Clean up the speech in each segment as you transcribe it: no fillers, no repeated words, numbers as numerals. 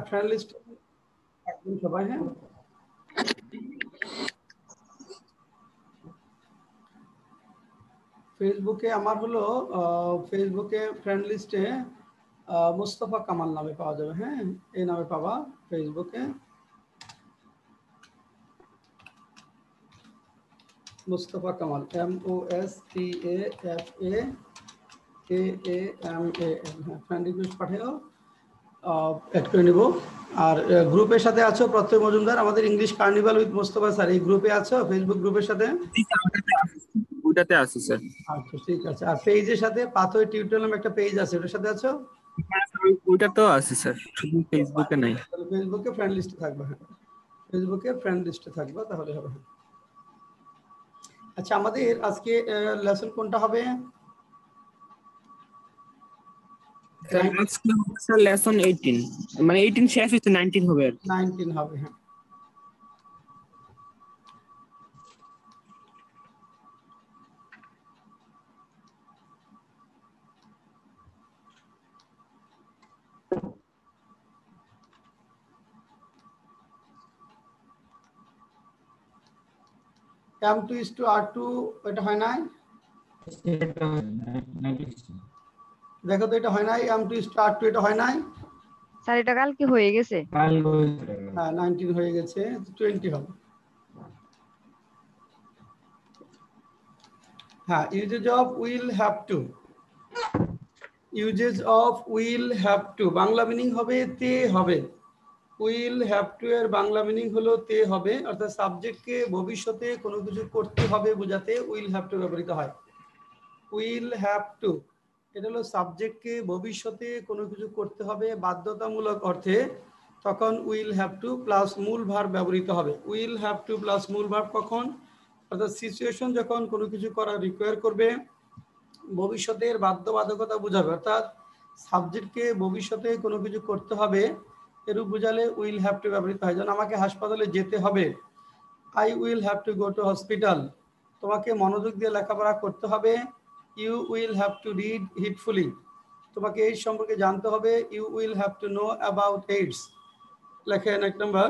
Friend list একদম সবাই। হ্যাঁ, ফেসবুকে আমার হলো ফেসবুকে ফ্রেন্ড লিস্টে মুস্তফা কামাল নামে পাওয়া যাবে। হ্যাঁ, এই নামে পাবা ফেসবুকে মুস্তফা কামাল, MOSTAFAKAMAL। হ্যাঁ, ফ্রেন্ড রিকোয়েস্ট পাঠিও, অ্যাড করে নিব। আর গ্রুপের সাথে আছো প্রত্যয় মজুমদার, আমাদের English carnival with Mostafa sir, এই গ্রুপে আছো ফেসবুক গ্রুপের সাথে? ওটাতে আছি স্যার। আচ্ছা ঠিক আছে। আর পেজের সাথে পাথর টিউটোরিয়াল নামে একটা পেজ আছে, ওটার সাথে আছো? ওটাতেও আছি স্যার, শুধু ফেসবুকে নাই। ফেসবুকে ফ্রেন্ড লিস্টে থাকবে। হ্যাঁ, ফেসবুকে ফ্রেন্ড লিস্টে থাকবে, তাহলে হবে। আচ্ছা, আমাদের আজকে লেসন কোনটা হবে? স্যার লেসন 18, মানে 18 শেষ হচ্ছে, 19 হবে আর কি। 19 হবে। হ্যাঁ, M2:R2 এটা হয় নাই? দেখো তো, এটা হয় নাই, M2:R2 এটা হয় নাই স্যার, এটা কাল কি হয়ে গেছে? হ্যাঁ, 19 হয়ে গেছে, 20 হবে। হ্যাঁ, uses of will have two. Uses of will have two Bangla meaning হবে তে হবে। উইল হ্যাভ টু এর বাংলা মিনিং হলো তে হবে, অর্থাৎ সাবজেক্টকে ভবিষ্যতে কোনো কিছু করতে হবে বোঝাতে উইল হ্যাভ টু ব্যবহৃত হয়। উইল হ্যাভ টু এটা হলো সাবজেক্টকে ভবিষ্যতে কোনো কিছু করতে হবে বাধ্যতামূলক অর্থে, তখন উইল হ্যাভ টু প্লাস মূল ভার্ব ব্যবহৃত হবে। উইল হ্যাভ টু প্লাস মূল ভার্ব কখন? অর্থাৎ সিচুয়েশন যখন কোনো কিছু করা রিকোয়ার করবে, ভবিষ্যতের বাধ্যবাধকতা বোঝাবে, অর্থাৎ সাবজেক্টকে ভবিষ্যতে কোনো কিছু করতে হবে এরূপ বোঝালে উইল হ্যাভ টু ব্যবহৃত হয়। যেমন আমাকে হাসপাতালে যেতে হবে, I will have to go to hospital. তোমাকে মনোযোগ দিয়ে লেখাপড়া করতে হবে, you will have to read heedfully. তোমাকে এই সম্পর্কে জানতে হবে, you will have to know about AIDS. লেখেন 1 নম্বর।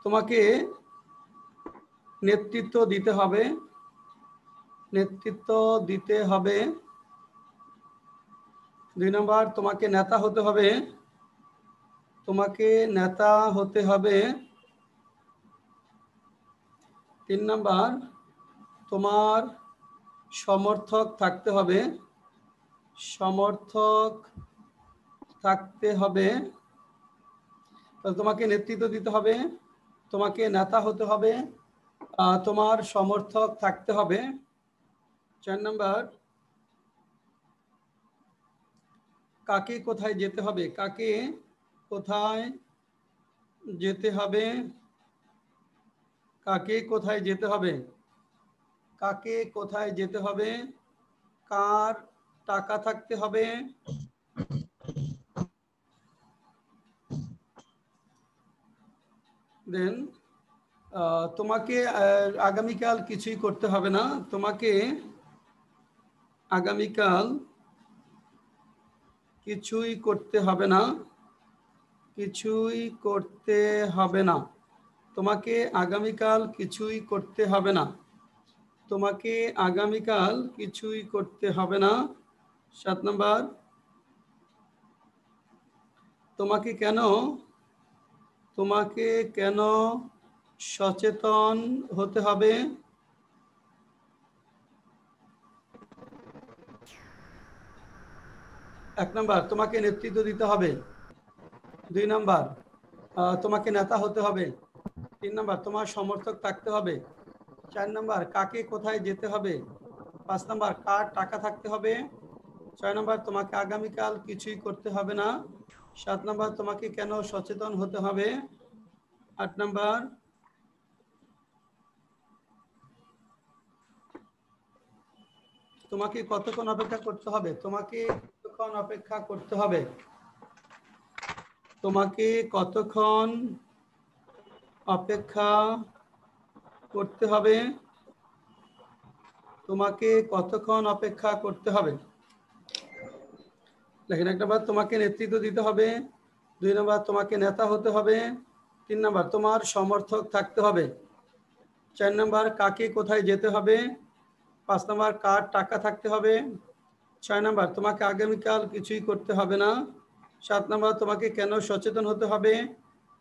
তোমাকে নেতৃত্ব দিতে হবে, নেতৃত্ব দিতে হবে। 2 নম্বর, তোমাকে নেতা হতে হবে, তোমাকে নেতা হতে হবে। 3 নম্বর, তোমার সমর্থক থাকতে হবে, সমর্থক থাকতে হবে। তোমাকে নেতৃত্ব দিতে হবে, তোমাকে নেতা হতে হবে, তোমার সমর্থক থাকতে হবে। 4 নম্বর, কাকে কোথায় যেতে হবে, কাকে কোথায় যেতে হবে, কাকে কোথায় যেতে হবে, কাকে কোথায় যেতে হবে, কার টাকা থাকতে হবে। দেন তোমাকে আগামীকাল কিছুই করতে হবে না, তোমাকে আগামীকাল কিছুই করতে হবে না, কিছুই করতে হবে না, তোমাকে আগামীকাল কিছুই করতে হবে না, তোমাকে আগামীকাল কিছুই করতে হবে না। 7 নম্বর, তোমাকে কেন, তোমাকে কেন সচেতন হতে হবে। 1 নম্বর, তোমাকে নেতৃত্ব দিতে হবে। 2 নম্বর, তোমাকে নেতা হতে হবে। 3 নম্বর, তোমার সমর্থক থাকতে হবে। 4 নম্বর, কাকে কোথায় যেতে হবে। 5 নম্বর, কার টাকা থাকতে হবে। 6 নম্বর, তোমাকে আগামীকাল কিছুই করতে হবে না। 7 নম্বর, তোমাকে কেন সচেতন হতে হবে। 8 নম্বর, তোমাকে কতক্ষণ অপেক্ষা করতে হবে, তোমাকে কতক্ষণ অপেক্ষা করতে হবে, তোমাকে কতক্ষণ অপেক্ষা করতে হবে, তোমাকে কতক্ষণ অপেক্ষা করতে হবে। লেখেন 1 নাম্বার তোমাকে নেতৃত্ব দিতে হবে, 2 নাম্বার তোমাকে নেতা হতে হবে, 3 নাম্বার তোমার সমর্থক থাকতে হবে, 4 নাম্বার কাকে কোথায় যেতে হবে, 5 নাম্বার কার টাকা থাকতে হবে, 6 নাম্বার তোমাকে আগামীকাল কিছুই করতে হবে না, 7 নাম্বার তোমাকে কেন সচেতন হতে হবে,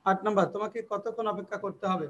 8 নাম্বার তোমাকে কতক্ষণ অপেক্ষা করতে হবে।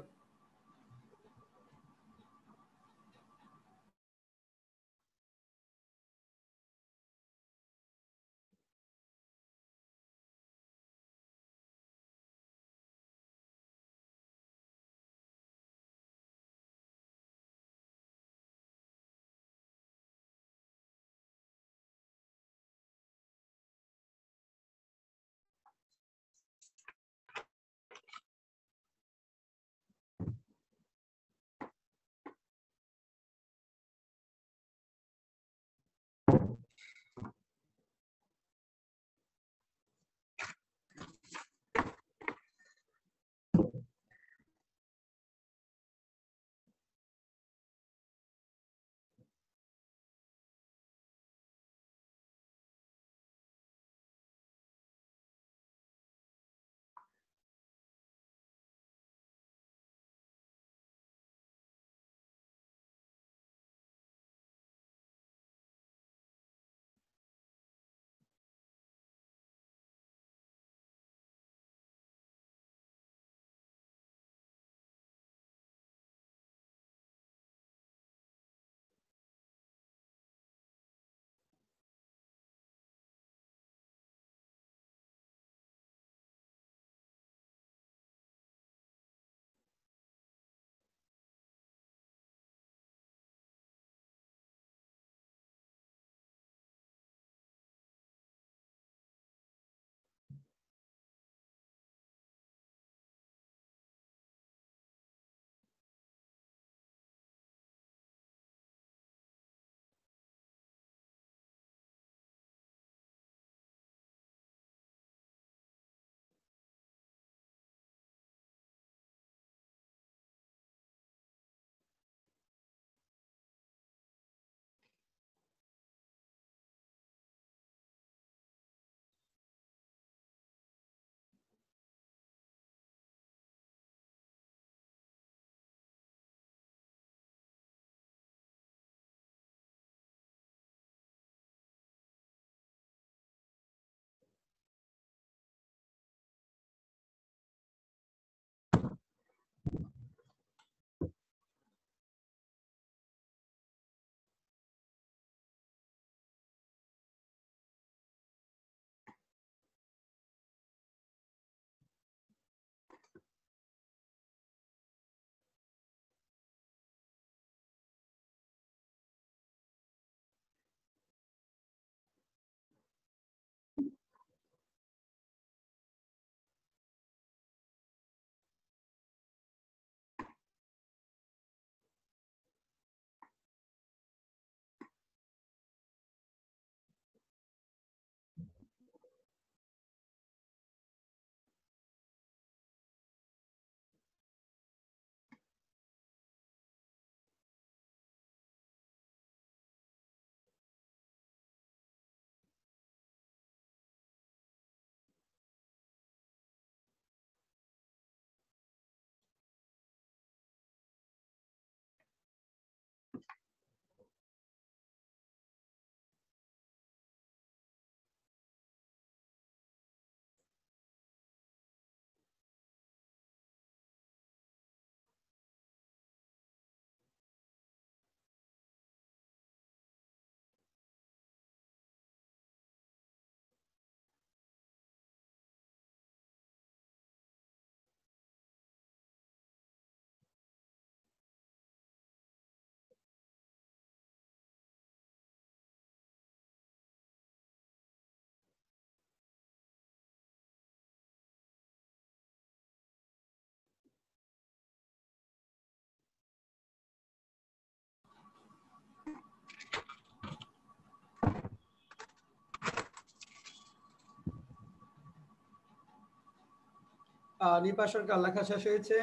নিপা সরকার লেখা শেষ হয়েছে?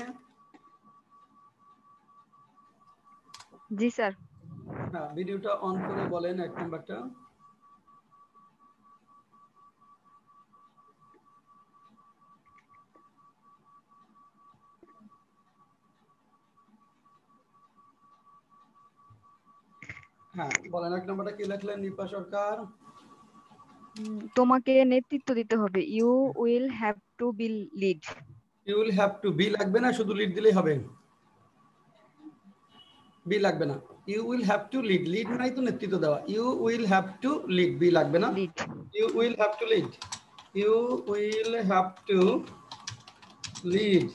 জি স্যার। হ্যাঁ, ভিডিওটা অন করে বলেন 1 নাম্বারটা। হ্যাঁ বলেন, এক নম্বরটা কি লিখলেন নিপা সরকার? তোমাকে নেতৃত্ব দিতে হবে, you will have to be lead. You will have to be লাগবে না, শুধু লিড দিলেই হবে, বি লাগবে না। You will have to lead, lead মানে তো নেতৃত্ব দেওয়া। You will have to lead, be লাগবে না। Lead. You will have to lead, you will have to lead.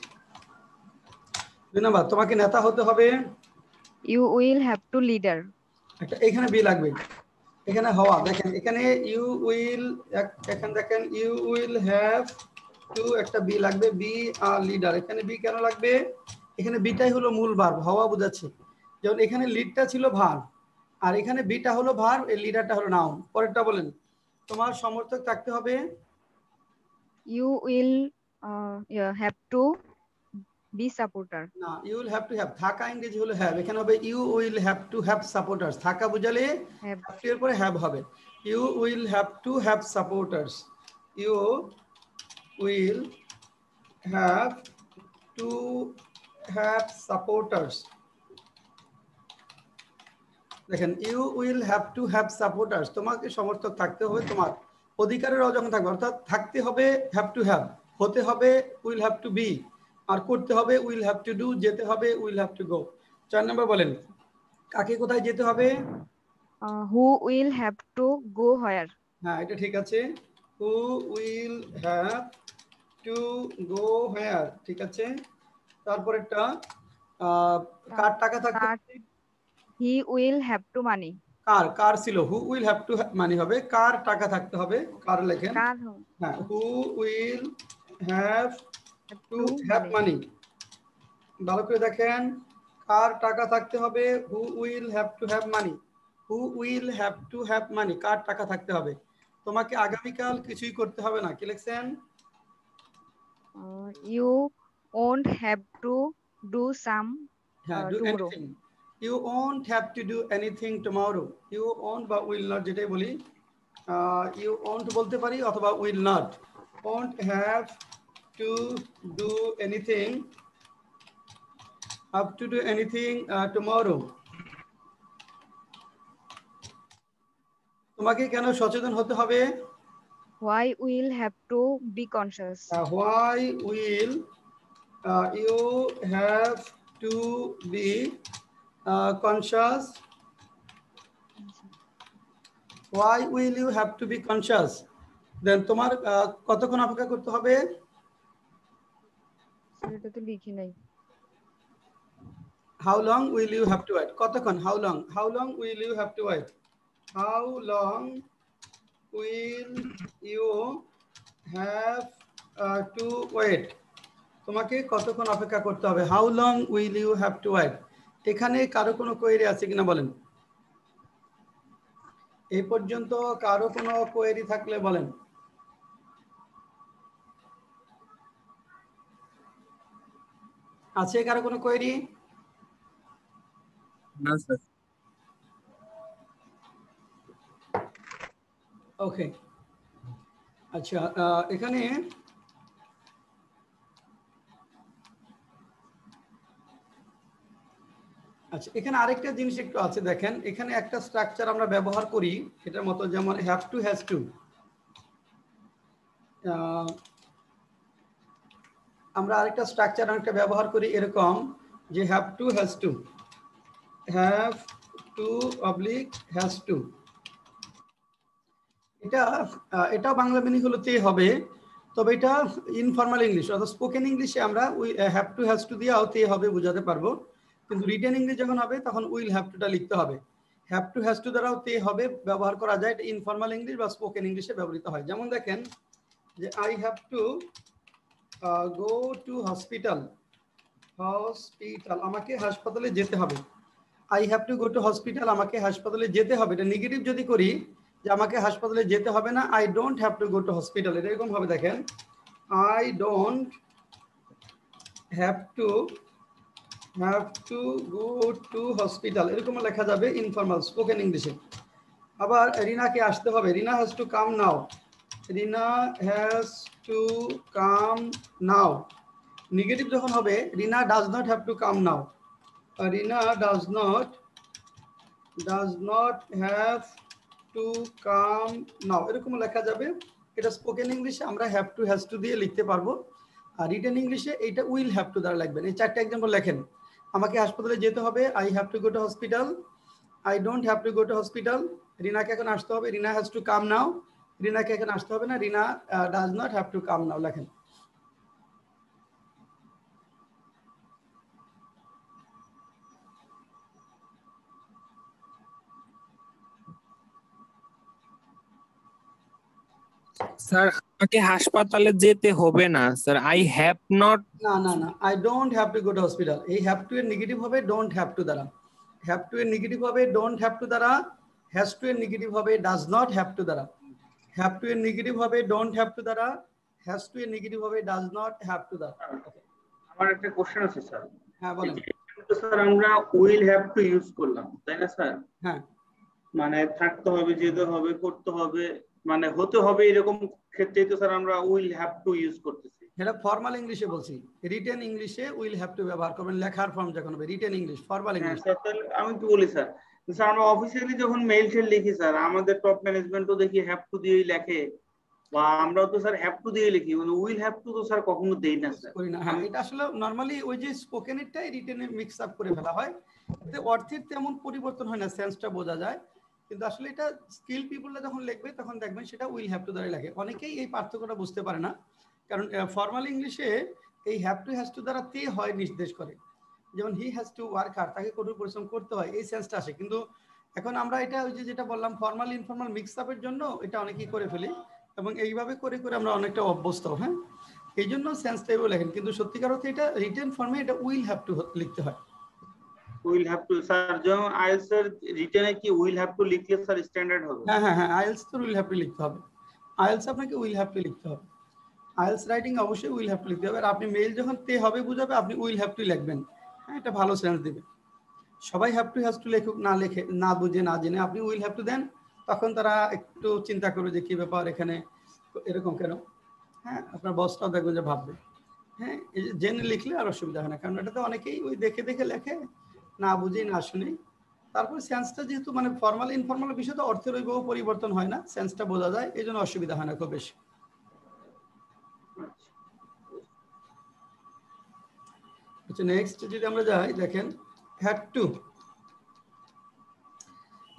2 number, তোমাকে নেতা হতে হবে, you will have to leader. একটা এখানে বি লাগবে, এখানে হওয়া, দেখেন এখানে ইউ উইল, এখানে দেখেন ইউ উইল হ্যাভ টু, একটা বি লাগবে, বি আর লিডার। এখানে বি কেন লাগবে? এখানে বিটাই হলো মূল ভার্ব, হওয়া বোঝাচ্ছে। যেমন এখানে লিডটা ছিল ভার্ব, আর এখানে বিটা হলো ভার্ব, এই লিডারটা হলো নাউন। পরেরটা বলেন, তোমার সমর্থক থাকতে হবে, you will have to be supporter. না you will have to have, থাকা ইংরেজি হলো হ্যাভ, এখানে হবে you will have to have supporters. থাকা বোঝালে হ্যাভ। হ্যাভ টু এর পরে হ্যাভ হবে, you will have to have supporters, you will have to have supporters. দেখেন you will have to have supporters, তোমাকে সমর্থক থাকতে হবে, তোমার অধিকারের যখন থাকবে, অর্থাৎ থাকতে হবে হ্যাভ টু হ্যাভ, হতে হবে উইল হ্যাভ টু বি, আর করতে হবে উইল হ্যাভ টু ডু, যেতে হবে উইল হ্যাভ টু গো। 4 নম্বর বলেন, কাকে কোথায় যেতে হবে? Who will have to go where. হ্যাঁ এটা ঠিক আছে, who will have to go where, ঠিক আছে। তারপরেরটা কার টাকা থাকতে হবে? He will have to money. কার, কার ছিল, who will have to money হবে, কার টাকা থাকতে হবে, কার লেখেন। কার হ্যাঁ, who will have have to to have money. Money. ভালো করে দেখেন, কার টাকা থাকতে হবে, who will have to have money, who will have to have money, কার টাকা থাকতে হবে। তোমাকে আগামীকাল কিছুই করতে হবে না, কি লিখছেন? You won't have to do some হ্যাঁ, do tomorrow. Anything, you won't have to do anything tomorrow. You won't বা উইল নট যেটাই বলি, ইউ ওন্ট বলতে পারি অথবা will not, won't have to do anything, have to do anything tomorrow। তোমাকে কেন সচেতন হতে হবে? Why will have to be conscious? Why will you have to be conscious? Why will you have to be conscious? Then তোমার কতক্ষণ অপেক্ষা করতে হবে? সেটা তো লিখি নাই। How long will you have to wait? কতক্ষণ, how long, how long will you have to wait? How long will you have to wait? তোমাকে কতক্ষণ অপেক্ষা করতে হবে, how long will you have to wait. এখানে কারো কোনো কোয়েরি আছে কিনা বলেন, এই পর্যন্ত কারো কোনো কোয়েরি থাকলে বলেন। আছে কারো কোনো কোয়েরি? না স্যার। ওকে, আচ্ছা এখানে আচ্ছা এখানে আরেকটা জিনিস একটু আছে, দেখেন এখানে একটা স্ট্রাকচার আমরা ব্যবহার করি এটার মতো, যেমন হ্যাভ টু, হ্যাজ টু। আমরা আরেকটা স্ট্রাকচার অনেকটা ব্যবহার করি এরকম, যে have to, has to, have to oblique has to. এটাও বাংলা মিনিং হলো তে হবে, তবে এটা ইনফর্মাল ইংলিশ অর্থাৎ স্পোকেন ইংলিশে আমরা হ্যাভ টু, হ্যাজ টু দিয়েও তে হবে বোঝাতে পারবো, কিন্তু রিটেন ইংলিশ যখন হবে তখন উইল হ্যাভ টুটা লিখতে হবে। হ্যাভ টু, হ্যাজ টু দ্বারাও তে হবে ব্যবহার করা যায়, এটা ইনফর্মাল ইংলিশ বা স্পোকেন ইংলিশে ব্যবহৃত হয়। যেমন দেখেন যে I have to go to hospital, hospital আমাকে হাসপাতালে যেতে হবে। I have to go to hospital আমাকে হাসপাতালে যেতে হবে, এটা নেগেটিভ যদি করি যে আমাকে হাসপাতালে যেতে হবে না, I don't have to go to hospital, এটা এরকম হবে। দেখেন I don't have to go to hospital, এরকম লেখা যাবে ইনফর্মাল স্পোকেন ইংলিশে। আবার রিনাকে আসতে হবে, Rina has to come now, Rina has to come now. Negative যখন হবে Rina does not have to come now, Rina does not does not have to come now, এরকম লেখা যাবে। এটা স্পোকেন ইংলিশে আমরা হ্যাভ টু হ্যাজ টু দিয়ে লিখতে পারবো, আর রিটেন ইংলিশে এইটা উইল হ্যাভ টু দ্বারা লিখবেন। এই চারটা এক্সাম্পল লেখেন। আমাকে হাসপাতালে যেতে হবে, I have to go to hospital. I don't have to go to hospital, রিনাকে এখন আসতে হবে, রিনা হ্যাজ টু কাম নাও। রিনাকে এখন আসতে হবে না, Rina does not have to come now লেখেন। স্যার আমাকে হাসপাতালে যেতে হবে না স্যার, আই হ্যাভ নট। না না না, I don't have to go to hospital, এই হ্যাভ টু এর নেগেটিভ হবে ডোন্ট হ্যাভ টু দ্বারা, হ্যাভ টু এর নেগেটিভ হবে ডোন্ট হ্যাভ টু দ্বারা, হ্যাজ টু এর নেগেটিভ হবে ডাজ নট হ্যাভ টু দ্বারা, হ্যাভ টু এর নেগেটিভ হবে ডোন্ট হ্যাভ টু দ্বারা, হ্যাজ টু এর নেগেটিভ হবে ডাজ নট হ্যাভ টু দ্বারা। আমার একটা কোশ্চেন আছে স্যার। হ্যাঁ বলেন। তো স্যার আমরা উইল হ্যাভ টু ইউজ করলাম তাই না স্যার? হ্যাঁ মানে থাকতে হবে, যেতে হবে, করতে হবে, মানে হতে হবে, এরকম ক্ষেত্রেই তো স্যার আমরা উইল হ্যাভ টু ইউজ করতেছি। এটা ফর্মাল ইংলিশে বলছি, রিটেন ইংলিশে উইল হ্যাভ টু ব্যবহার করবেন, লেখার ফর্ম যখন হবে রিটেন ইংলিশ, ফর্মাল হ্যাঁ ইংলিশ। স্যার, তাহলে আমি কি বলি স্যার, স্যার আমরা অফিসিয়ালি যখন মেইল টেল লিখি স্যার, আমাদের টপ ম্যানেজমেন্টও দেখি হ্যাভ টু দিয়েই লেখে, বা আমরাও তো স্যার হ্যাভ টু দিয়ে লিখি, মানে উইল হ্যাভ টু তো স্যার কখনো দেই না স্যার। করি না, হ্যাঁ এটা আসলে নরমালি ওই যে স্পোকেনেরটাই রিটেনে মিক্স আপ করে ফেলা হয়, এতে অর্থের তেমন পরিবর্তন হয় না, সেন্সটা বোঝা যায়, কিন্তু আসলে এটা স্কিল পিপলরা যখন লিখবে তখন দেখবেন সেটা উইল হ্যাভ টু দ্বারা লেখে। অনেকেই এই পার্থক্যটা বুঝতে পারে না, কারণ ফর্মাল ইংলিশে এই হ্যাভ টু হ্যাজ টু দ্বারা তে হয় নির্দেশ করে, যেমন he has to work hard, তাকে কঠোর পরিশ্রম করতে হয়, এই সেন্সটা আসে। কিন্তু এখন আমরা এটা ওই যে যেটা বললাম ফর্মাল ইনফর্মাল মিক্স আপের জন্য এটা অনেকেই করে ফেলি, এবং এইভাবে করে করে আমরা অনেকটা অভ্যস্ত। হ্যাঁ এই জন্য সেন্স টাইপও লেখেন, কিন্তু সত্যিকার অর্থে এটা রিটেন ফর্মে এটা উইল হ্যাভ টু লিখতে হয়। উইল হ্যাভ টু স্যার, যেমন আইএলটিএস এর রিটেনে কি উইল হ্যাভ টু লিখলে স্যার স্ট্যান্ডার্ড হবে? হ্যাঁ হ্যাঁ হ্যাঁ, আইএলস তো উইল হ্যাভ টু লিখতে হবে, আইএলস আপনাকে উইল হ্যাভ টু লিখতে হবে, আইএলস রাইটিং অবশ্যই উইল হ্যাভ টু লিখতে হবে। আর আপনি মেইল যখন তে হবে বুঝাবে, আপনি উইল হ্যাভ টু লিখবেন, হ্যাঁ এটা ভালো সেন্স দিবে। সবাই হ্যাভ টু হ্যাজ টু লেখুক, না লেখে, না বুঝে না জেনে আপনি উইল হ্যাভ টু দেন, তখন তারা একটু চিন্তা করবে যে কি ব্যাপার এখানে এরকম কেন। হ্যাঁ আপনার বসটাও দেখবেন যে ভাববে। হ্যাঁ এই যে জেনে লিখলে আর অসুবিধা হয় না, কারণ এটা তো অনেকেই ওই দেখে দেখে লেখে, না বুঝেই না শুনেই। তারপর সেন্সটা যেহেতু মানে ফর্মাল ইনফর্মাল বিষয়, তো অর্থের ওইভাবে পরিবর্তন হয় না, সেন্সটা বোঝা যায়, এই জন্য অসুবিধা হয় না খুব বেশি। আচ্ছা নেক্সট যদি আমরা যাই, দেখেন had to,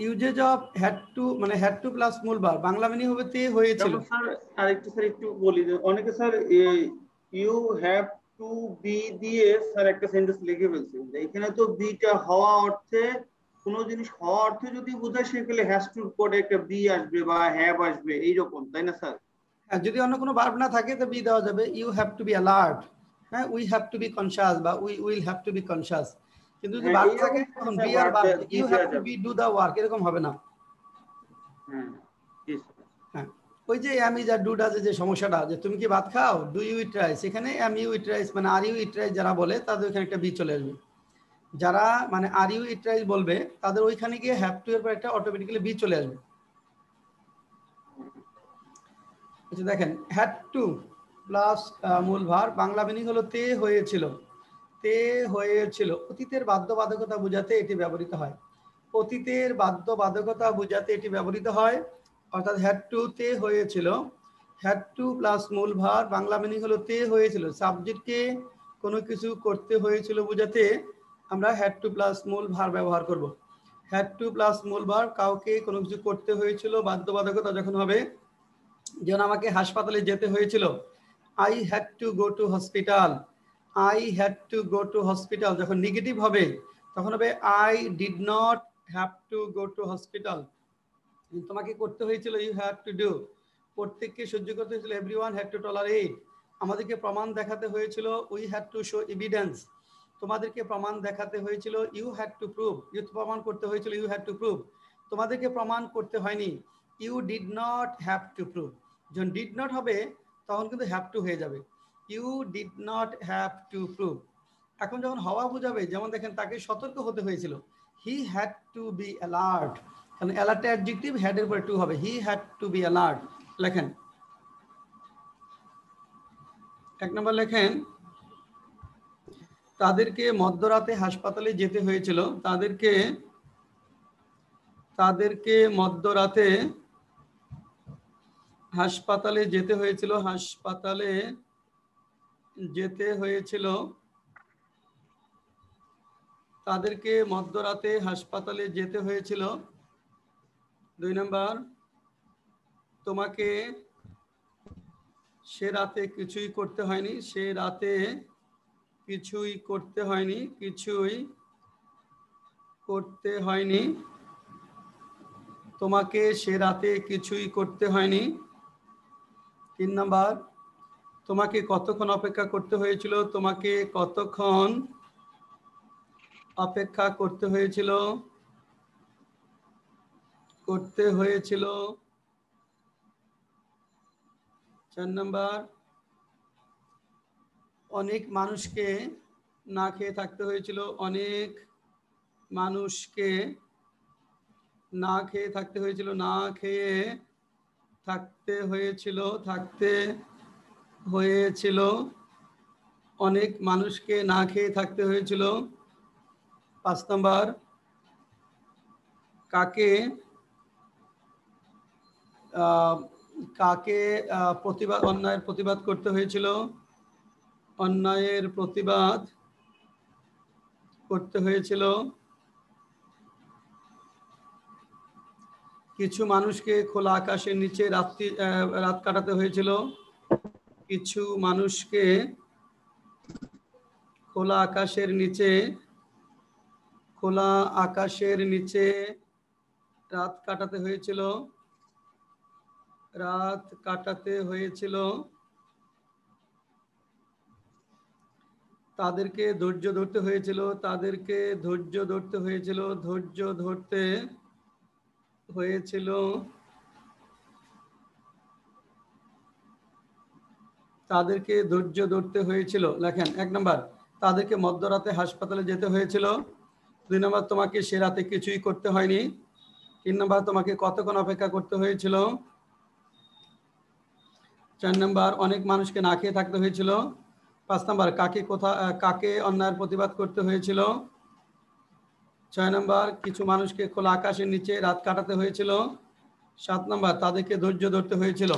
uses of had to, মানে হ্যাড টু প্লাস মূল বার, বাংলা মিনিং হবে তে হয়েছিল। স্যার আরেকটু স্যার একটু বলি, অনেকে sir you have to be দিয়ে স্যার একটা সেন্টেন্স লিখে ফেলছে, এখানে তো বিটা হওয়া অর্থে, কোনো জিনিস হওয়া অর্থে যদি বোঝায় সেগুলো হ্যাজ টুর পরে একটা বি আসবে বা হ্যাভ আসবে এইরকম, তাই না স্যার? হ্যাঁ যদি অন্য কোনো ভার্ব না থাকে তো বি দেওয়া যাবে, you have to be alert, হ্যাঁ we have to be conscious বা we will have to be conscious, কিন্তু যদি ভার্ব থাকে তখন বি আর verb, you have to be do the work এরকম হবে না। হ্যাঁ ওই যে am is are do does যে সমস্যাটা, যে তুমি কি ভাত খাও, ডু ইউ ইট রাইস, এখানে এম ইউ ইট রাইস মানে আর ইউ ইট রাইস যারা বলে তাদের ওখানে একটা বি চলে আসবে, যারা মানে আর ইউ ইট রাইস বলবে তাদের ওইখানে গিয়ে হ্যাভ টু এর পর একটা অটোমেটিক্যালি বি চলে আসবে। আচ্ছা দেখেন হ্যাড টু প্লাস মূল ভার্ব, বাংলা মিনিং হলো তে হয়েছিল, তে হয়েছিল, অতীতের বাধ্যবাধকতা বোঝাতে এটি ব্যবহৃত হয়, অতীতের বাধ্যবাধকতা বোঝাতে এটি ব্যবহৃত হয়, অর্থাৎ হ্যাড টু তে হয়েছিল, হ্যাড টু প্লাস মূল ভার্ব, বাংলা মিনিং হলো তে হয়েছিল, সাবজেক্টকে কোনো কিছু করতে হয়েছিল বোঝাতে আমরা হ্যাড টু প্লাস মূল ভার্ব ব্যবহার করব। হ্যাড টু প্লাস মূল ভার্ব, কাউকে কোনো কিছু করতে হয়েছিল, বাধ্যবাধকতা যখন হবে, যেমন আমাকে হাসপাতালে যেতে হয়েছিল, I had to go to hospital, I had to go to hospital, যখন নেগেটিভ হবে তখন হবে I did not have to go to hospital, তোমাকে করতে হয়েছিল, ইউ হ্যাড টু ডু, প্রত্যেককে সহ্য করতে হয়েছিল, এভরিওয়ান হ্যাড টু টলারেট, আমাদেরকে প্রমাণ দেখাতে হয়েছিল, we had to show evidence, তোমাদেরকে প্রমাণ দেখাতে হয়েছিল, you had to prove, you প্রমাণ করতে হয়েছিল, ইউ হ্যাড টু প্রুভ, তোমাদেরকে প্রমাণ করতে হয়নি, you did not have to prove, যখন ডিড নট হবে তখন কিন্তু হ্যাভ টু হয়ে যাবে, you did not have to prove. এখন যখন হওয়া বোঝাবে, যেমন দেখেন তাকে সতর্ক হতে হয়েছিল, হি হ্যাড টু বি অ্যালার্ট, কারণ অ্যালার্ট অ্যাডজেক্টিভ, হেড এর পরে টু হবে, হি হ্যাড টু বি অ্যালার্ট। লেখেন এক নম্বর, লেখেন তাদেরকে মধ্যরাতে হাসপাতালে যেতে হয়েছিল, তাদেরকে তাদেরকে মধ্যরাতে হাসপাতালে যেতে হয়েছিল, হাসপাতালে যেতে হয়েছিল, তাদেরকে মধ্যরাতে হাসপাতালে যেতে হয়েছিল। 2 নাম্বার, তোমাকে সে রাতে কিছুই করতে হয়নি, সে রাতে কিছুই করতে হয়নি, কিছুই করতে হয়নি, তোমাকে সে রাতে কিছুই করতে হয়নি। 3 নাম্বার, তোমাকে কতক্ষণ অপেক্ষা করতে হয়েছিল, তোমাকে কতক্ষণ অপেক্ষা করতে হয়েছিল, করতে হয়েছিল। 4 নাম্বার, অনেক মানুষকে না খেয়ে থাকতে হয়েছিল, অনেক মানুষকে না খেয়ে থাকতে হয়েছিল, না খেয়ে থাকতে হয়েছিল, থাকতে হয়েছিল, অনেক মানুষকে না খেয়ে থাকতে হয়েছিল। 5 নাম্বার, কাকে কাকে প্রতিবাদ, অন্যায়ের প্রতিবাদ করতে হয়েছিল, অন্যায়ের প্রতিবাদ করতে হয়েছিল। কিছু মানুষকে খোলা আকাশের নিচে রাত কাটাতে হয়েছিল, কিছু মানুষকে খোলা আকাশের নিচে, খোলা আকাশের নিচে রাত কাটাতে হয়েছিল, রাত কাটাতে হয়েছিল। তাদেরকে ধৈর্য ধরতে হয়েছিল, তাদেরকে ধৈর্য ধরতে হয়েছিল, ধৈর্য ধরতে হয়েছিল। তাদেরকে ধৈর্য ধরতে হয়েছিল। লেখেন 1 নাম্বার, তাদেরকে মধ্যরাতে হাসপাতালে যেতে হয়েছিল। 2 নাম্বার, তোমাকে সে রাতে কিছুই করতে হয়নি। 3 নাম্বার, তোমাকে কতক্ষণ অপেক্ষা করতে হয়েছিল। 4 নাম্বার, অনেক মানুষকে না খেয়ে থাকতে হয়েছিল। 5 নাম্বার, কাকে অন্যায়ের প্রতিবাদ করতে হয়েছিল। 6 নাম্বার, কিছু মানুষকে খোলা আকাশের নিচে রাত কাটাতে হয়েছিল। 7 নাম্বার, তাদেরকে ধৈর্য ধরতে হয়েছিল।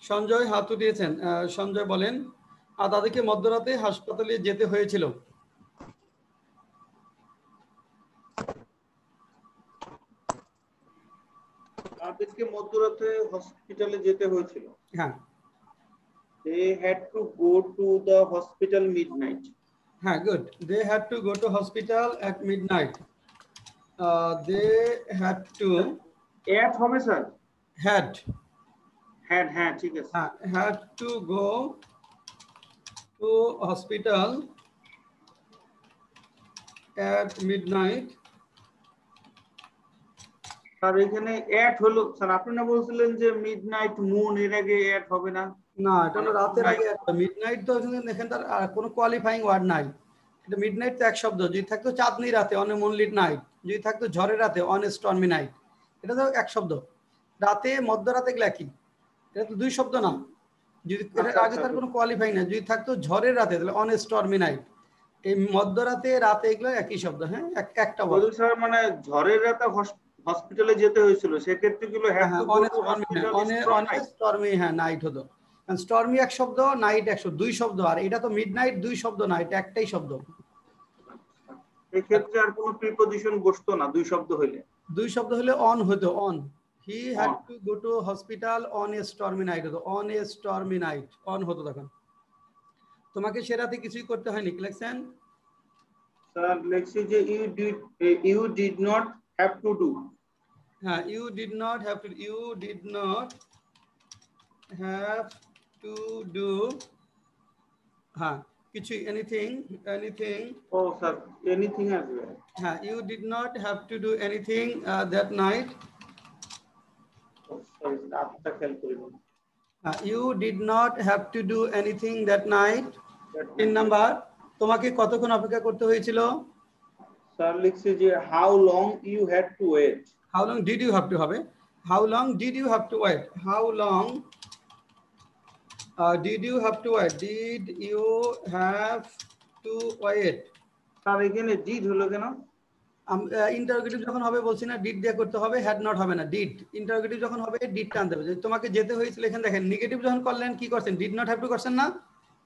সঞ্জয় হাত উঠিয়েছেন। সঞ্জয় বলেন, আর তাদেরকে মধ্যরাতে হাসপাতালে যেতে হয়েছিল। তাদেরকে মধ্যরাতে হসপিটালে যেতে হয়েছিল। হ্যাঁ They had to go to the hospital midnight. হ্যাঁ, good. They had to go to hospital at midnight. They had to At হবে স্যার? হ্যাড হ্যাঁ ঠিক আছে। had to go to hospital at midnight. Sir এখানে এট হলো sir, আপনি না বলছিলেন যে মিডনাইট মুন, এর আগে এট হবে না? না, এটা হলো রাতের আগে। মিডনাইট তো এখানে তার কোনো কোয়ালিফাইং ওয়ার্ড নাই। এটা মিডনাইট তো এক শব্দ। যদি থাকতো চাঁদনি রাতে, অন এ মুনলিট নাইট। যদি থাকতো ঝড়ের রাতে, অন এ স্টর্মি নাইট। এটা তো এক শব্দ। রাতে, মধ্যরাতে গেলে কি, এটা তো দুই শব্দ না। যদি এটার আগে তার কোনো কোয়ালিফাইং না। যদি থাকতো ঝড়ের রাতে, তাহলে অন এ স্টর্মি নাইট। এই মধ্যরাতে, রাতে, এগুলো একই শব্দ। হ্যাঁ, একটা ওয়ার্ড। স্যার মানে ঝড়ের রাতে হসপিটালে যেতে হয়েছিল, সেক্ষেত্রে গুলো had to go to hospital stormy, হ্যাঁ, নাইট হতো। কারণ স্টর্মি এক শব্দ, নাইট এক শব্দ, দুই শব্দ। আর এটা তো মিডনাইট দুই শব্দ না, এটা একটাই শব্দ। এই ক্ষেত্রে আর কোনো প্রিপজিশন বসতো না দুই শব্দ হইলে? দুই শব্দ হলে অন হতো, on. He had to go to hospital on a stormy night হতো, on a stormy night, on হতো তখন। তোমাকে সে রাতে কিছুই করতে হয়নি। লিখছেন স্যার, লিখছি যে you did not have to do. হ্যাঁ, you did not have to, you did not have to do, হ্যাঁ, কিছু, এনিথিং, এনিথিং। ও স্যার, এনিথিং আসবে। হ্যাঁ, you did not have to do anything that night. Sorry, আপটা খেয়াল করিনি। You did not have to do anything that night. 3 number, তোমাকে কতক্ষণ অপেক্ষা করতে হয়েছিল? স্যার লিখছি যে how long you had to wait. How long did you have to হবে, how long did you have to wait, how long did you have to wait, did you have to wait. Sir এখানে did হলো কেন? Interrogative যখন হবে বলছি না, did দিয়ে করতে হবে, হ্যাড নট হবে না, ডিড। ইন্টারোগেটিভ যখন হবে ডিড টানতে হবে। তোমাকে যেতে হয়েছিল, এখানে দেখেন নেগেটিভ যখন করলেন কি করছেন, ডিড নট হ্যাভ টু করছেন না?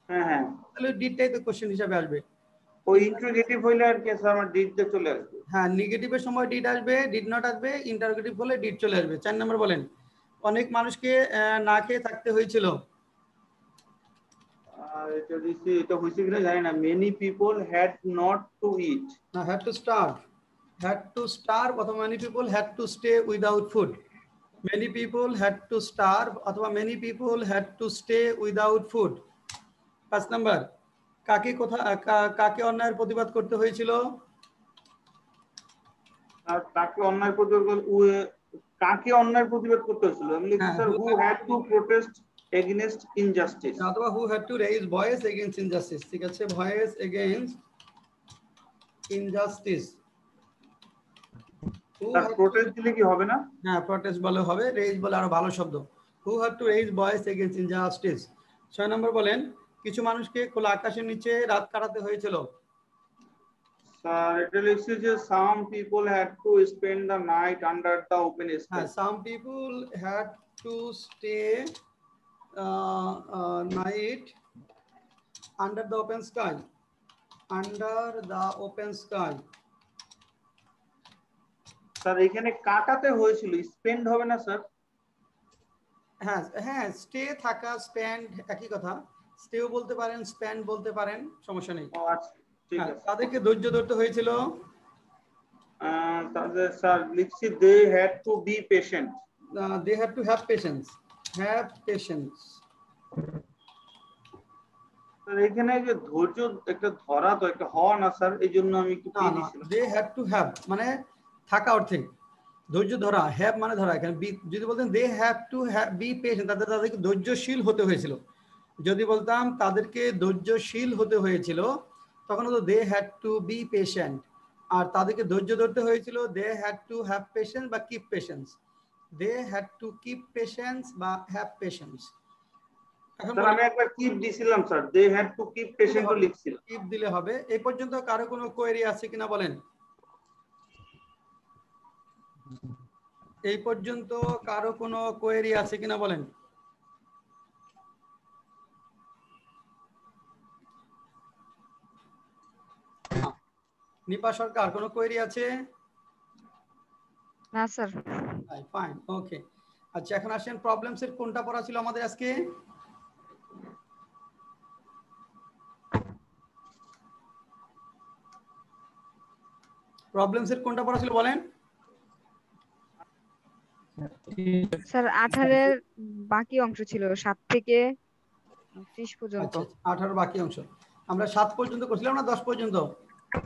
হ্যাঁ, তাহলে ডিডটাই তো কোশ্চেন হিসাবে আসবে। ওই ইন্টারোগেটিভ হইলে আর কি স্যার আমার ডিড দিয়ে চলে আসবে। হ্যাঁ, নেগেটিভের সময় ডিড আসবে, ডিড নট আসবে। ইন্টারোগেটিভ হলে ডিড চলে আসবে। 4 নম্বর বলেন, অনেক মানুষকে না খেয়ে থাকতে হয়েছিল। এটা হয়েছে কিনা জানি না। Many people had not to eat. না, had to starve, had to starve অথবা many people had to stay without food. Many people had to starve অথবা many people had to stay without food. 5 number, কাকে অন্যায়ের প্রতিবাদ করতে হয়েছিল? আর কাকে অন্যায় প্রতিবাদ, কাকে অন্যায় প্রতিবাদ করতে হয়েছিল? আমি লিখছি sir who had to protest against injustice. অথবা who had to raise voice against injustice. ঠিক আছে, voice against injustice. Sir protest দিলে কি হবে না? হ্যাঁ, প্রোটেস্ট বলে হবে, রেইজ বলে আরো ভালো শব্দ। হু had to raise voice against injustice. 6 নম্বর বলেন, কিছু মানুষকে খোলা আকাশের নিচে রাত কাটাতে হয়েছিল। স্যার এটা লিখছি যে some people had to spend the night under the open sky. হ্যাঁ, some people had to stay night under the open sky, under the open sky. Sir এখানে কাটাতে হয়েছিল, স্পেন্ড হবে না স্যার? হ্যাঁ হ্যাঁ, স্টে থাকা, স্পেন্ড একই কথা। স্টেও বলতে পারেন, স্পেন্ড বলতে পারেন, সমস্যা নেই। আচ্ছা ঠিক আছে। তাদেরকে ধৈর্য ধরতে হয়েছিল। তাদের স্যার লিখছি they had to be patient. They have to have patience, have patience. Sir এখানে যে ধৈর্য একটা ধরা, তো একটা হওয়া না স্যার, এই জন্য আমি একটু পি দিছিলাম। দে হ্যাভ টু হ্যাভ মানে থাকা অর্থে, ধৈর্য ধরা, হ্যাভ মানে ধরা। এখানে যদি বলতেন they have to be patient, তাদেরকে ধৈর্যশীল হতে হয়েছিল। যদি বলতাম তাদেরকে ধৈর্যশীল হতে হয়েছিল, তখন হতো they had to be patient. আর তাদেরকে ধৈর্য ধরতে হয়েছিল, they had to have patience বা keep patience. They had to keep patience বা হ্যাভ পেশেন্স। এখন স্যার আমি একবার কিপ দিছিলাম sir, they had to keep patient লিখছিলাম। কিপ দিলে হবে। এই পর্যন্ত কারো কোনো কোয়েরি আছে কিনা বলেন? এই পর্যন্ত কারো কোনো কোয়েরি আছে কিনা বলেন? নিপা সরকার কোনো কোয়েরি আছে? না স্যার। ফাইন, ওকে। আচ্ছা এখন আসেন প্রবলেম সেট কোনটা পড়া ছিল আমাদের আজকে? প্রবলেম সেট কোনটা পড়া ছিল বলেন? স্যার 18 এর বাকি অংশ ছিল 7 থেকে 30 পর্যন্ত। আচ্ছা 18 বাকি অংশ। আমরা 7 পর্যন্ত করছিলাম না 10 পর্যন্ত?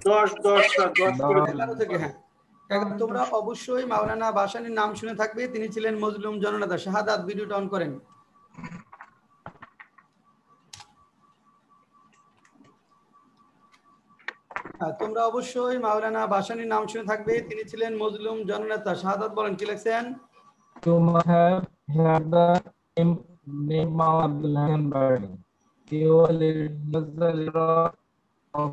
10 স্যার 10 করে 11 থেকে, হ্যাঁ। এখন তোমরা অবশ্যই মাওলানা ভাসানীর নাম শুনে থাকবে, তিনি ছিলেন মজলুম জননেতা। শাহাদাত ভিডিওটা অন করেন। তোমরা অবশ্যই মাওলানা ভাসানীর নাম শুনে থাকবে, তিনি ছিলেন মজলুম জননেতা। শাহাদাত বলেন কি লিখছেন? You must have heard the name Abdul Hasan Bari. He was the leader of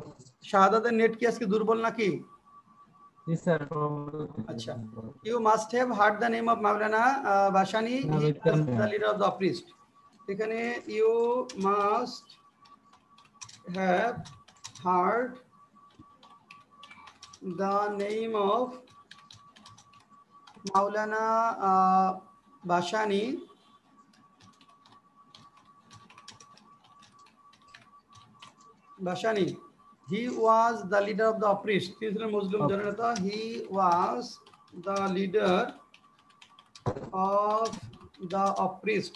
শাহাদাতের নেট কি আজকে দুর্বল নাকি? this sir. আচ্ছা, you must have heard the name of Maulana Bashani, he was the leader of the priest. এখানে you must have heard the name of Maulana Bashani, he was the leader of the priest. He was a Muslim Janata. He was the leader of the priest.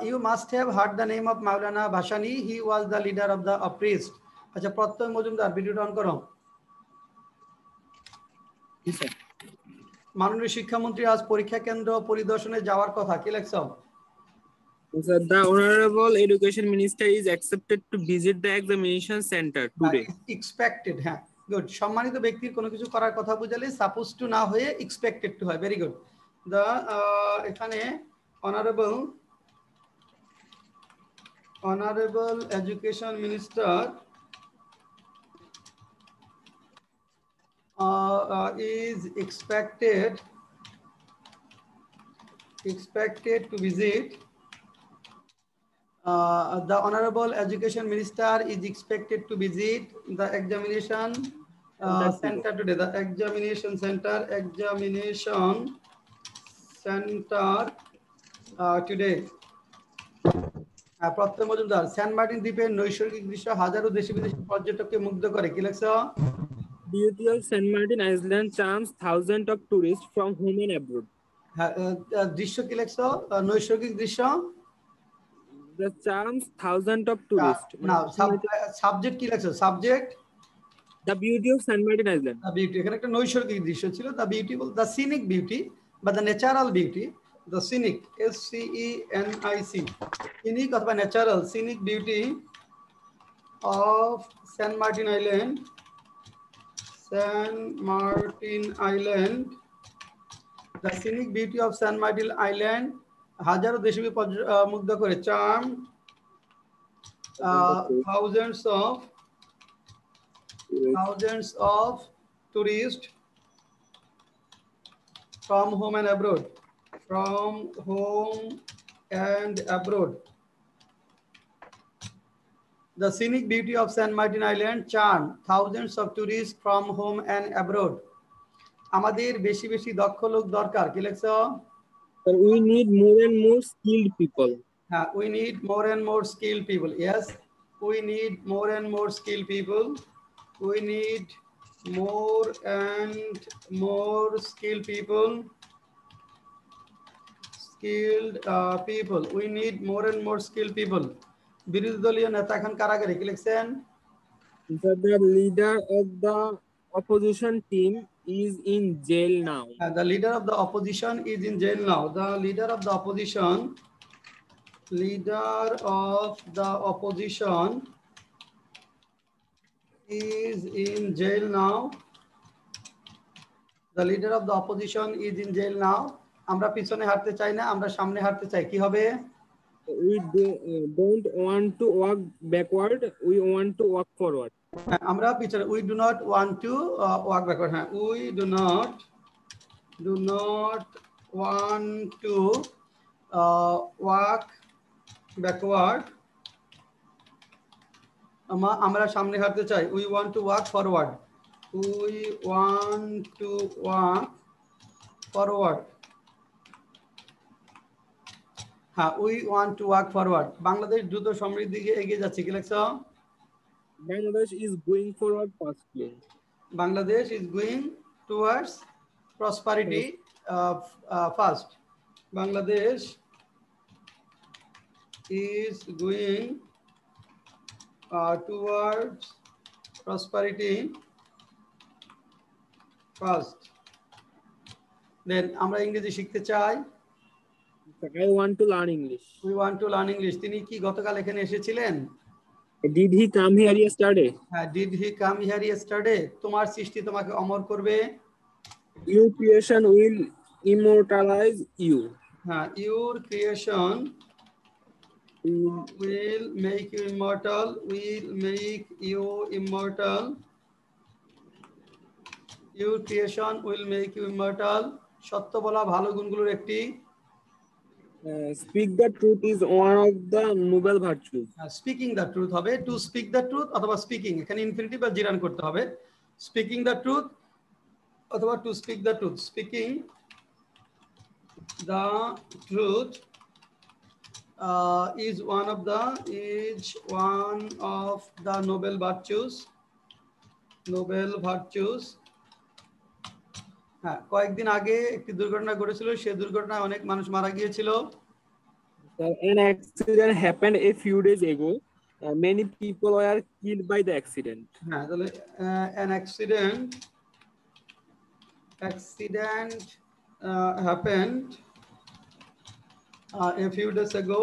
You must have heard the name of Maulana Bashani. He was the leader of the priest. আচ্ছা প্রত্যয় মজুমদার ভিডিওটা on করো। মাননীয় শিক্ষামন্ত্রী আজ পরীক্ষা কেন্দ্র পরিদর্শনে যাওয়ার কথা, কি লেখছো? Sir, the Honorable Education Minister is accepted to visit the examination center today. Expected, হ্যাঁ, গুড। সম্মানিত ব্যক্তির কোনো কিছু করার কথা বুঝালে সাপোজ টু না হয়ে এক্সপেক্টেড টু হয়। Very good. দ্য এখানে honourable education minister is expected to visit the Honorable Education Minister is expected to visit the examination center today. The examination center today. প্রত্যয় মজুমদার, সেন্ট মার্টিন দ্বীপের নৈসর্গিক দৃশ্য হাজারো দেশি বিদেশি পর্যটককে মুগ্ধ করে, কি লেখছো? Beauty of Saint Martin Island charms thousands of tourists from home and abroad. দৃশ্য কি লেখছো? নৈসর্গিক দৃশ্য The charms thousands of tourists. না, সাবজেক্ট কি লেখছো? Subject The beauty of Saint Martin Island. The beauty, এখানে একটা নৈসর্গিক দৃশ্য ছিল। The beauty, the scenic beauty বা the natural beauty, the scenic, SCENIC, scenic অথবা natural, scenic beauty of Saint Martin Island, the scenic beauty of Saint Martin Island হাজারো দেশি মুগ্ধ করে, charm thousands of tourists from home and abroad. The scenic beauty of Saint Martin Island charm thousands of tourists from home and abroad. আমাদের বেশি বেশি দক্ষ লোক দরকার, কি লেখছো? But we need more and more skilled people. We need more and more skilled people. Yes, we need more and more skilled people. We need more and more skilled people. We need more and more skilled people. বিরোধী দলীয় নেতা এখন কারাগারে, কি লিখছেন? The leader of the opposition team is in jail now. The leader of the opposition is in jail now. The leader of the opposition is in jail now. The leader of the opposition is in jail now. আমরা পিছনে হাঁটতে চাই না, আমরা সামনে হাঁটতে চাই, কি হবে? We don't want to walk backward, we want to walk forward. আমরা পিছনে, we do not want to walk backward. হ্যাঁ, we do not want to walk backward. আমরা সামনে হাঁটতে চাই, we want to walk forward, we want to walk forward. হ্যাঁ, we want to walk forward. Bangladesh দ্রুত সমৃদ্ধির দিকে এগিয়ে যাচ্ছে, কি লেখছ? Bangladesh is going forward fastly. Bangladesh is going towards prosperity first. Bangladesh is going towards prosperity first. Then আমরা ইংরেজি শিখতে চাই, I want to learn English. we want to learn English। তিনি কি গতকাল এখানে এসেছিলেন? Did he come here yesterday? হ্যাঁ, did he come here yesterday? তোমার সৃষ্টি তোমাকে অমর করবে। Your creation will immortalize you. হ্যাঁ, your creation will make you immortal, will make you immortal, your creation will make you immortal। সত্য বলা ভালো গুণগুলোর একটি। Speak the truth is one of the noble virtues. Speaking the truth হবে, to speak the truth অথবা speaking, এখানে infinitive বা জিরান করতে হবে। স্পিকিং দ্য ট্রুথ অথবা to speak the truth. Speaking the truth is one of the noble virtues, noble virtues। হ্যাঁ, কয়েকদিন আগে একটি দুর্ঘটনা ঘটেছিল, সেই দুর্ঘটনায় অনেক মানুষ মারা গিয়েছিল। An accident happened a few days ago. Many people were killed by the accident. হ্যাঁ, তাহলে an accident happened a few days ago,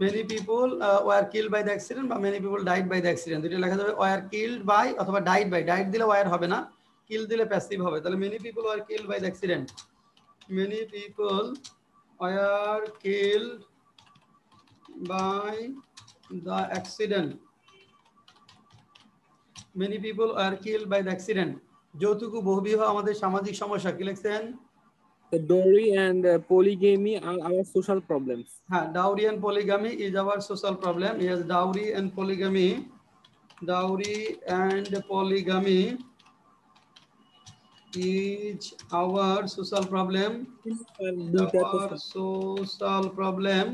many people were killed by the accident বা many people died by the accident। দুটো লেখা যাবে were killed by অথবা died by। died দিলে were হবে না, kill দিলে প্যাসিভ হবে। তাহলে many people were killed by the accident, many people were killed by the accident, many people were killed by the accident। যৌতুক ও বহুবিবাহ আমাদের সামাজিক সমস্যা, কি লিখছেন? The dowry and polygamy are our social problems. হ্যাঁ, dowry and polygamy is our social problem। Yes, dowry and polygamy is our social problem, our social problem।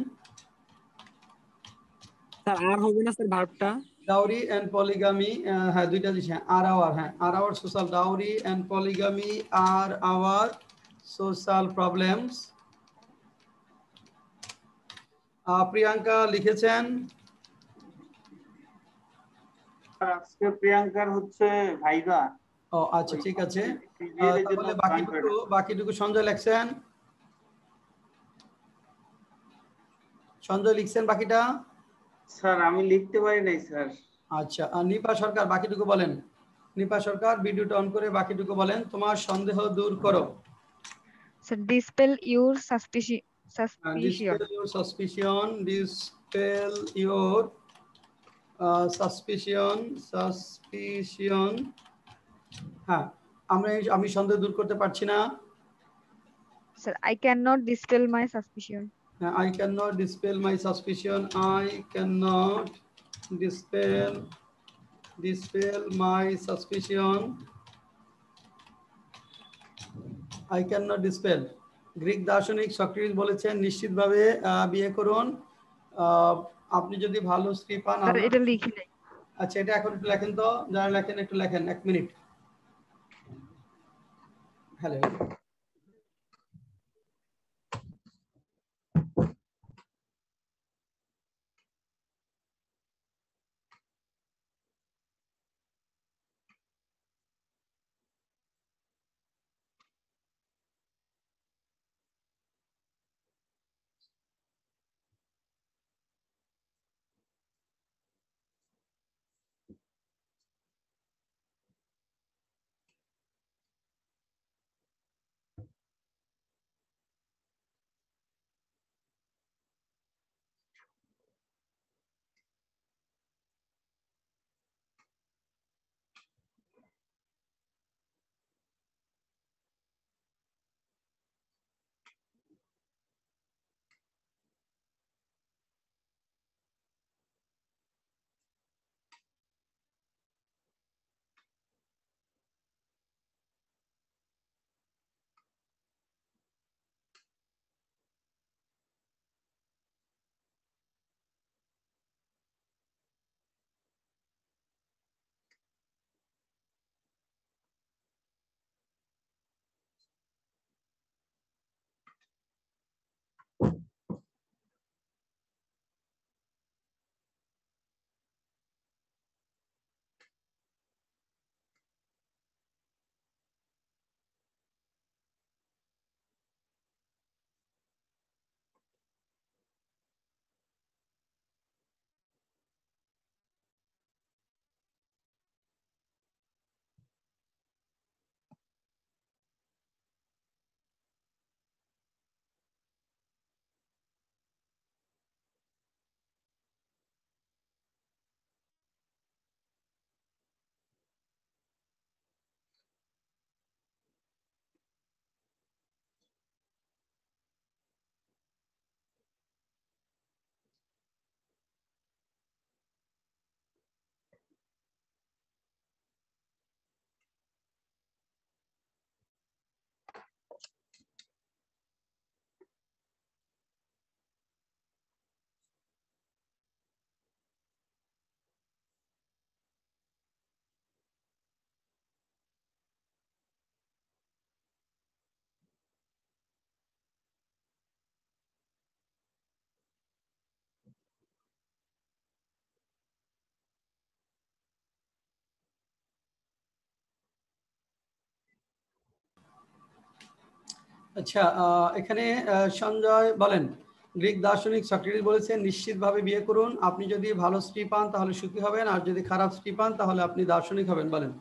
Sir আর হবে না স্যার ভার্বটা? Dowry and polygamy হ্যাঁ দুইটা জিনিস, হ্যাঁ are our, হ্যাঁ are our social, dowry and polygamy are our social problems। Priyanka লিখেছেন, আজকে প্রিয়াঙ্কার হচ্ছে ভাইবা। ও আচ্ছা, ঠিক আছে। তাহলে বাকিটুকু সঞ্জয় লিখছেন, সঞ্জয় লিখছেন বাকিটা? স্যার আমি লিখতে পারি নাই স্যার। আচ্ছা, নিপা সরকার বাকিটুকু বলেন। নিপা সরকার ভিডিওটা অন করে বাকিটুকু বলেন। তোমার সন্দেহ দূর করো। Sir dispel your suspicion, dispel your suspicion, dispel your suspicion। হ্যাঁ, আমি সন্দেহ দূর করতে পারছি না। Sir I cannot dispel my suspicion, I cannot dispel my suspicion, I cannot dispel my suspicion, I cannot dispel। Greek দার্শনিক সক্রেটিস বলেছেন নিশ্চিতভাবে বিয়ে করুন। আপনি যদি ভালো স্ত্রী পান। স্যার এটা লিখি নাই। আচ্ছা, এটা এখন একটু লেখেন তো, যারা লেখেন একটু লেখেন, 1 মিনিট। হ্যালো। আচ্ছা, এখানে সঞ্জয় বলেন, গ্রিক দার্শনিক সক্রেটিস বলেছেন নিশ্চিতভাবে বিয়ে করুন, আপনি যদি ভালো স্ত্রী পান তাহলে সুখী হবেন, আর যদি খারাপ স্ত্রী পান তাহলে আপনি দার্শনিক হবেন। বলেন।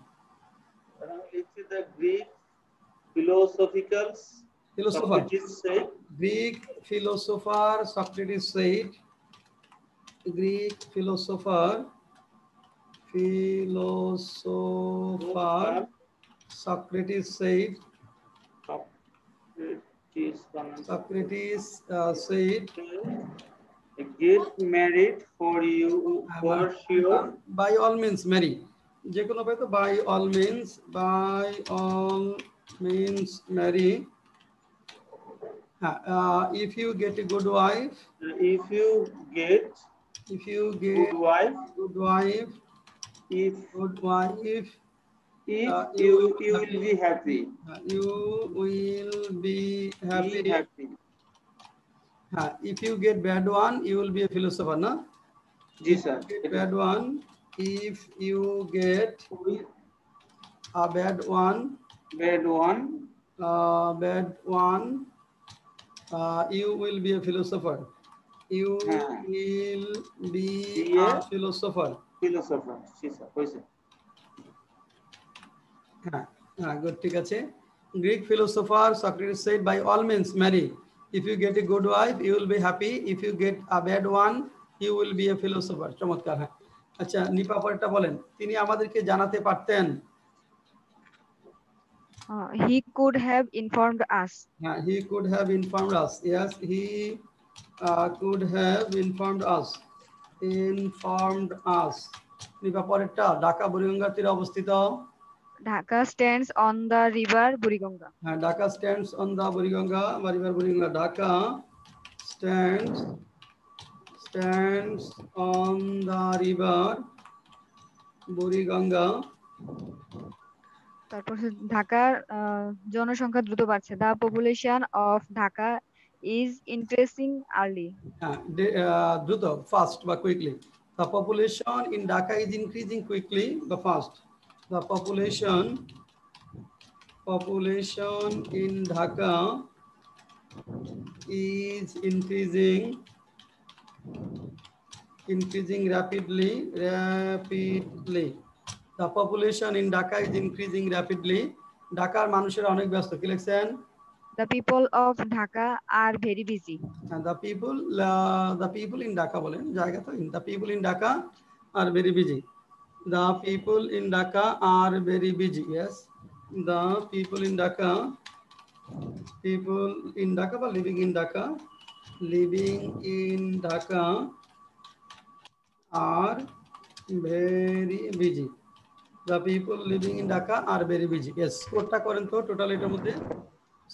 The Greek philosophers Philosopher. Socrates said, Greek philosopher Socrates said, Greek philosopher Socrates said, get married for you for sure. By all means marry, যে কোনো ভাবে তো by all means marry. If you get a good wife, If you get good wife, if you will be happy. You will be happy. If you get bad one, you will be a philosopher, na? Yes, sir. Bad one. If you get a bad one, you will be a philosopher. You will be a philosopher. Yes, sir. Good, ঠিক আছে। Greek philosopher Socrates said, by all means marry. If you get a good wife, you will be happy. If you get a bad one, you will be a philosopher. চমৎকার। হ্যাঁ, আচ্ছা, নিপা পরেরটা বলেন। তিনি আমাদেরকে জানাতে পারতেন। He could have informed us. He could have informed us. Yes, he could have informed us. Nipa পরেরটা, ঢাকা বুড়িগঙ্গা তীরে অবস্থিত। Dhaka stands on the river Buriganga. Dhaka stands on the Buriganga, river Buriganga. Dhaka stands on the river Buriganga. তারপর ঢাকার জনসংখ্যা দ্রুত বাড়ছে। The population of Dhaka is increasing early. দ্রুত, fast বা quickly. The population in Dhaka is increasing quickly বা fast. The population in Dhaka is increasing rapidly. The population in Dhaka is increasing rapidly. ঢাকার মানুষেরা অনেক ব্যস্ত। কি লিখছেন? The people of Dhaka are very busy. The people in Dhaka বলেন, জায়গা তো। The people in Dhaka are very busy. The people in Dhaka are very busy. Yes, the people in Dhaka বা living in Dhaka are very busy. The people living in Dhaka are very busy. Yes, স্কোরটা করেন তো total এটার মধ্যে।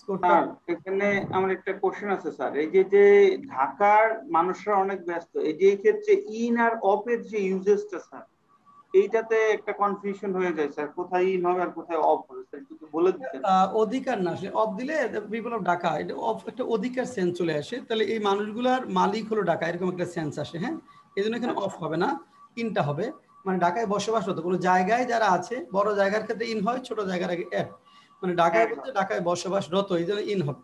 Sir, এখানে আমার একটা question আছে sir. এই যে ঢাকার মানুষরা অনেক ব্যস্ত, এই যে এই ক্ষেত্রে ইন আর অফ এর যে ইউজেসটা স্যার, এইটাতে একটা কনফিউশন হয়ে যায় স্যার, কোথায় ইন হবে আর কোথায় অফ হবে স্যার, একটু বলে দিতেন। অধিকার না, আসলে অফ দিলে পিপল অফ ঢাকা, এটা অফ একটা অধিকার সেন্স চলে আসে, তাহলে এই মানুষগুলার মালিক হলো ঢাকা, এরকম একটা সেন্স আসে। হ্যাঁ, এই জন্য এখানে অফ হবে না, ইনটা হবে। মানে ঢাকায় বসবাসরত কোনো জায়গায় যারা আছে, বড় জায়গার ক্ষেত্রে ইন হয়, ছোট জায়গার আগে অ্যাড। মানে ঢাকায় বলতে ঢাকায় বসবাসরত, এই জন্য ইন হবে।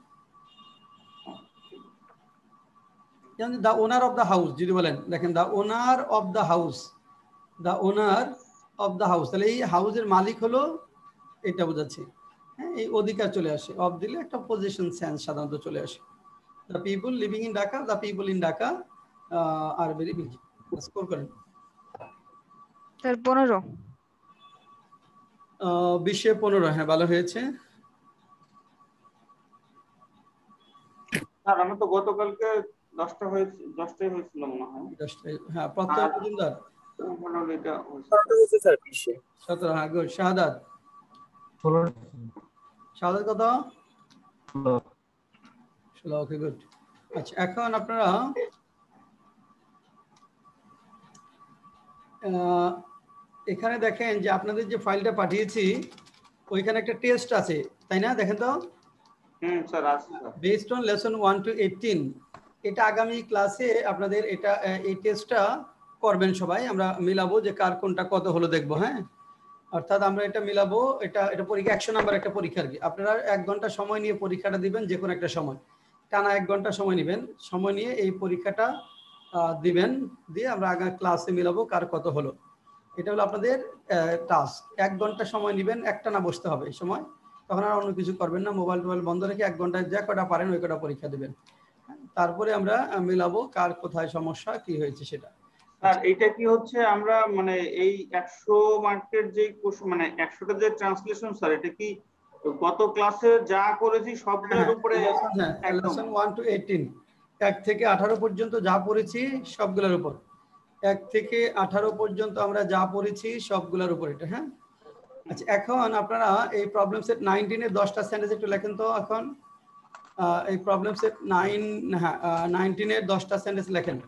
যেমন the owner of the house যদি বলেন, দেখেন the owner of the house, তাহলে এই হাউসের মালিক হলো, এটা বোঝাচ্ছে। হ্যাঁ, এই অধিকার চলে আসে। অফ দিলে একটা পজিশন সেন্স সাধারণত চলে আসে। The people living in Dhaka, the people in Dhaka are very busy. Score করেন স্যার 15। 20-15। হ্যাঁ, ভালো হয়েছে। স্যার, আমার তো গতকালকে 10টায় হয়েছিল মনে হয়। 10টায়, হ্যাঁ। প্রত্যয় মজুমদার 17। হ্যাঁ, গুড। শাহাদাত 16। শাহাদাত কত? 16। ওকে, গুড। আচ্ছা, এখন আপনারা এখানে দেখেন যে আপনাদের যে ফাইলটা পাঠিয়েছি ওইখানে একটা টেস্ট আছে, তাই না? দেখেন তো। স্যার, আছে sir. Based on lesson 1 to 18। এটা আগামী ক্লাসে আপনাদের এই টেস্টটা করবেন সবাই, আমরা মিলাবো যে কার কোনটা কত হলো দেখবো। হ্যাঁ, অর্থাৎ আমরা এটা মিলাবো, এটা এটা পরীক্ষা 100 নাম্বার একটা পরীক্ষা আর কি। আপনারা 1 ঘন্টা সময় নিয়ে পরীক্ষাটা দিবেন, যে কোনো একটা সময় টানা 1 ঘন্টা সময় নেবেন, সময় নিয়ে এই পরীক্ষাটা দিবেন, দিয়ে আমরা আগামী ক্লাসে মিলাবো কার কত হলো। এটা হলো আপনাদের টাস্ক। 1 ঘন্টা সময় নেবেন, একটানা বসতে হবে এই সময়, তখন আর অন্য কিছু করবেন না, মোবাইল টোবাইল বন্ধ রেখে 1 ঘন্টায় যে কটা পারেন ওই কটা পরীক্ষা দিবেন। তারপরে আমরা মিলাবো কার কোথায় সমস্যা কি হয়েছে সেটা। আর এটা কি হচ্ছে আমরা মানে এই 100 মার্কের যে মানে 100টা যে ট্রান্সলেশন স্যার, এটা কি গত ক্লাসে যা করেছি সবগুলোর উপরে একদম লেসন 1 to 18, 1 থেকে 18 পর্যন্ত যা পড়েছি সবগুলোর উপর, 1 থেকে 18 পর্যন্ত আমরা যা পড়েছি সবগুলোর উপর এটা। হ্যাঁ, আচ্ছা এখন আপনারা এই প্রবলেম সেট 19 এর 10টা সেন্টেন্স একটু লেখেন তো এখন। এই প্রবলেম সেট 9, হ্যাঁ 19 এর 10টা সেন্টেন্স লেখেন।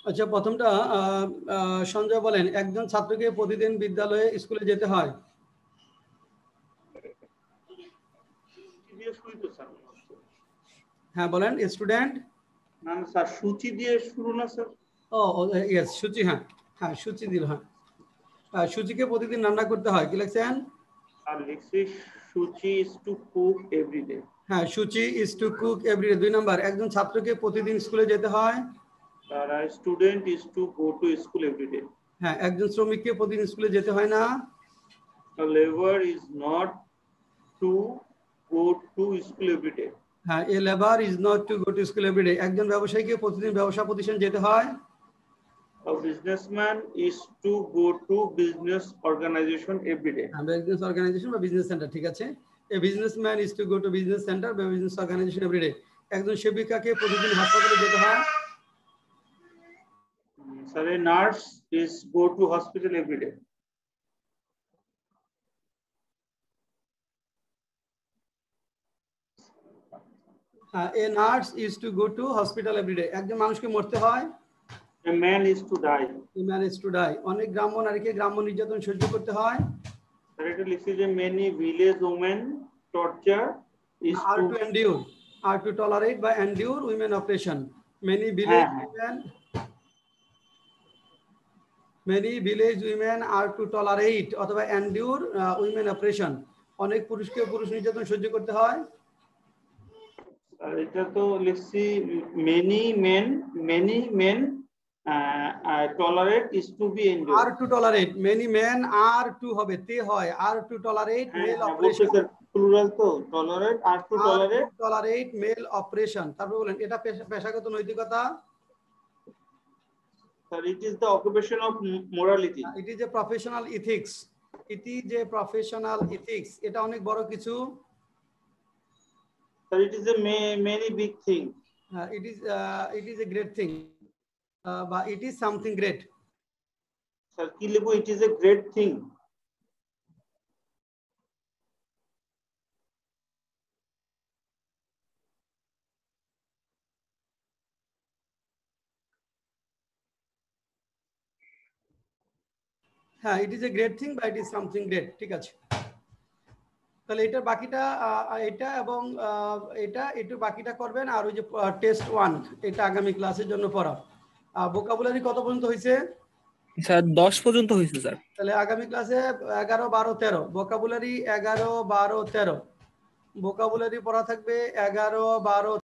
আচ্ছা, প্রথমটা সঞ্জয় বলেন, একজন ছাত্রকে প্রতিদিন বিদ্যালয়ে স্কুলে যেতে হয়। দিয়ে শুরু তো স্যার। হ্যাঁ বলেন, স্টুডেন্ট। না না স্যার, সূচি দিয়ে শুরু না স্যার? ও ইয়েস, সূচি। হ্যাঁ হ্যাঁ, সূচি দিল। হ্যাঁ, সূচিকে প্রতিদিন রান্না করতে হয়। কি লিখছেন? আর লিখছি সূচি ইজ টু কুক এভরিডে। হ্যাঁ, Suchi is to cook every day. 2 number, একজন ছাত্রকে প্রতিদিন স্কুলে যেতে হয়। আর student is to go to school every day. হ্যাঁ, একজন শ্রমিককে প্রতিদিন স্কুলে যেতে হয় না। A labor is not to go to school every day. হ্যাঁ, a labour is not to go to school every day. একজন ব্যবসায়ীকে প্রতিদিন ব্যবসা প্রতিষ্ঠান যেতে হয়। A businessman is to go to business organization every day. Business organization বা business centre, ঠিক আছে। A businessman is to go to business centre বা বিজনেস অর্গানাইজেশন এভরিডে। একজন সেবিকাকে প্রতিদিন হাসপাতালে যেতে হয়। Sir, a nurse is go to hospital every day. A nurse is to go to hospital every day. একজন মানুষকে মরতে হয়। A man is to die. A man is to die. অনেক গ্রাম্য নারীকে গ্রাম্য নির্যাতন সহ্য করতে হয়। Sir, it is a many village women torture is are to endure, are to tolerate বা endure women operation. Many village women, many village women are to tolerate অথবা এন্ডিউর উইমেন অপারেশন। অনেক পুরুষকে পুরুষ নির্যাতন সহ্য করতে হয়। এটা তো লিখছি many men tolerate is to be endured. Are to tolerate, many men are to হবে তে হয়, are to tolerate male operation. Plural তো tolerate, are to tolerate tolerate male operation. তারপর বলেন, এটা পেশাগত নৈতিকতা। Sir, it is the occupation of morality. It is a professional ethics. It is a professional ethics. এটা অনেক বড় কিছু। Sir, it is a many big thing. It is a great thing, but it is something great. Sir, কি লিখবো? It is a great thing. হ্যাঁ, it is a great thing বা it is something great, ঠিক আছে। তাহলে এটা বাকিটা, এটা এবং এটা একটু বাকিটা করবেন। আর ওই যে টেস্ট 1, এটা আগামী ক্লাসের জন্য পড়া। ভোকাবুলারি কত পর্যন্ত হয়েছে? স্যার 10 পর্যন্ত হয়েছে স্যার। তাহলে আগামী ক্লাসে 11, 12, 13 ভোকাবুলারি, 11, 12, 13 ভোকাবুলারি পড়া থাকবে। 11, 12